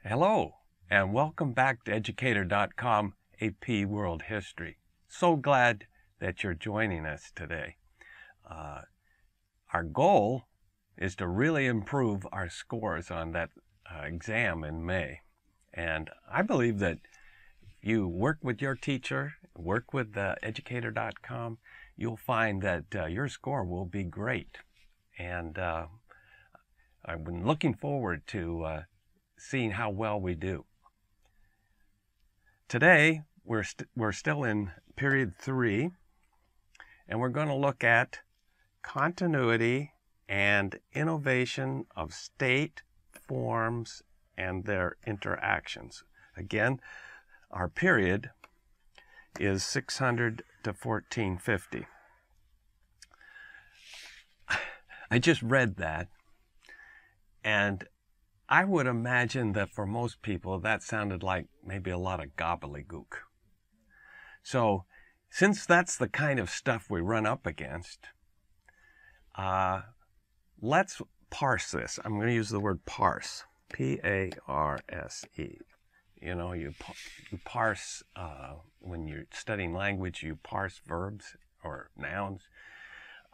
Hello, and welcome back to Educator.com AP World History. So glad that you're joining us today. Our goal is to really improve our scores on that exam in May. And I believe that you work with your teacher, work with Educator.com, you'll find that your score will be great. And I've been looking forward to seeing how well we do. Today, we're still in period 3, and we're going to look at continuity and innovation of state forms and their interactions. Again, our period is 600 to 1450. I just read that, and I would imagine that for most people that sounded like maybe a lot of gobbledygook. So since that's the kind of stuff we run up against, let's parse this. I'm going to use the word parse, P-A-R-S-E. You know, you parse, when you're studying language, you parse verbs or nouns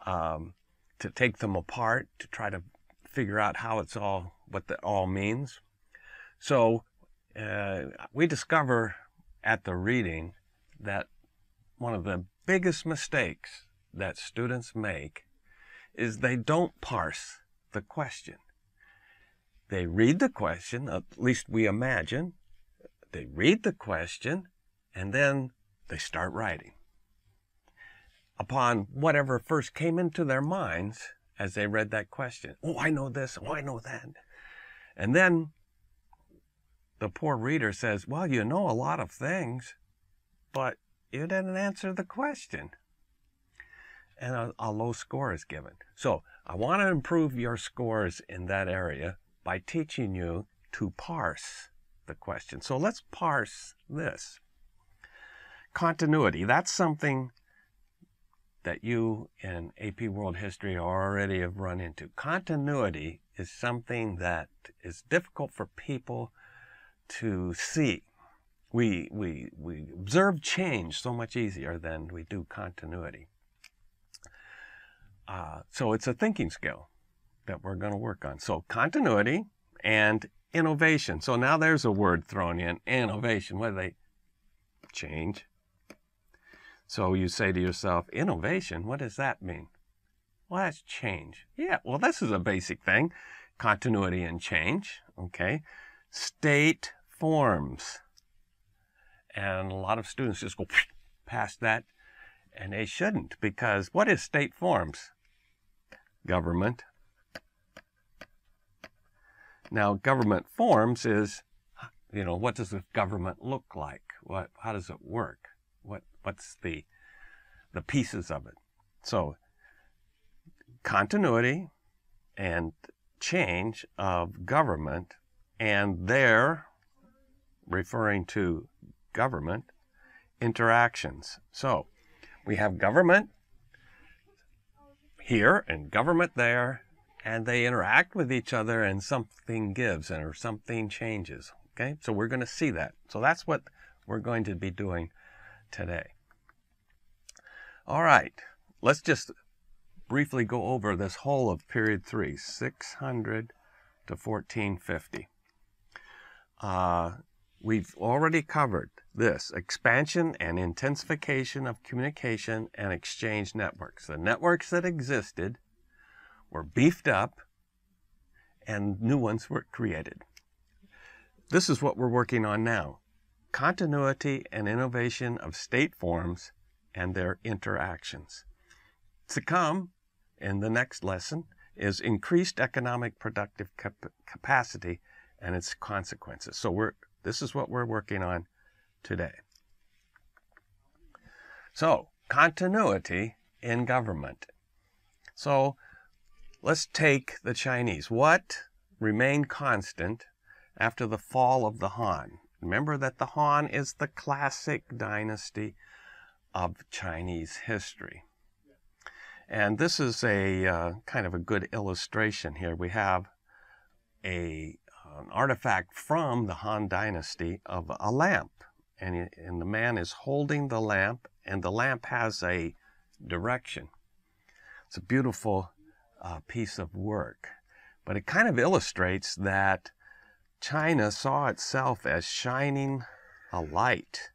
to take them apart, to try to figure out what that all means. So we discover at the reading that one of the biggest mistakes that students make is they don't parse the question. They read the question, at least we imagine, they read the question, and then they start writing upon whatever first came into their minds as they read that question. Oh, I know this, oh, I know that. And then the poor reader says, well, you know a lot of things, but you didn't answer the question. And a low score is given. So I want to improve your scores in that area by teaching you to parse the question. So let's parse this. Continuity, that's something that you in AP World History already have run into. Continuity is something that is difficult for people to see. We observe change so much easier than we do continuity. So it's a thinking skill that we're going to work on. So continuity and innovation. So now there's a word thrown in, innovation. What do they? Change. So you say to yourself, innovation, what does that mean? Well, that's change. Yeah, well, this is a basic thing. Continuity and change, okay? State forms. And a lot of students just go past that, and they shouldn't, because what is state forms? Government. Now, government forms is, you know, what does the government look like? How does it work? What's the pieces of it? So continuity and change of government, and their, referring to government, interactions. So we have government here and government there, and they interact with each other, and something gives or something changes. Okay, so we're going to see that. So that's what we're going to be doing today. All right, let's just briefly go over this whole of period 3, 600 to 1450. We've already covered this: expansion and intensification of communication and exchange networks. The networks that existed were beefed up and new ones were created. This is what we're working on now: continuity and innovation of state forms and their interactions. To come in the next lesson is increased economic productive capacity and its consequences. So this is what we're working on today. So, continuity in government. So let's take the Chinese. What remained constant after the fall of the Han? Remember that the Han is the classic dynasty of Chinese history. And this is a kind of a good illustration here. We have a an artifact from the Han Dynasty of a lamp. And the man is holding the lamp, and the lamp has a direction. It's a beautiful piece of work. But it kind of illustrates that China saw itself as shining a light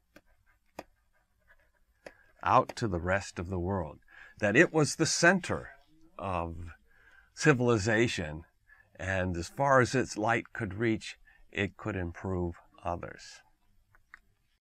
out to the rest of the world, that it was the center of civilization, and as far as its light could reach, it could improve others.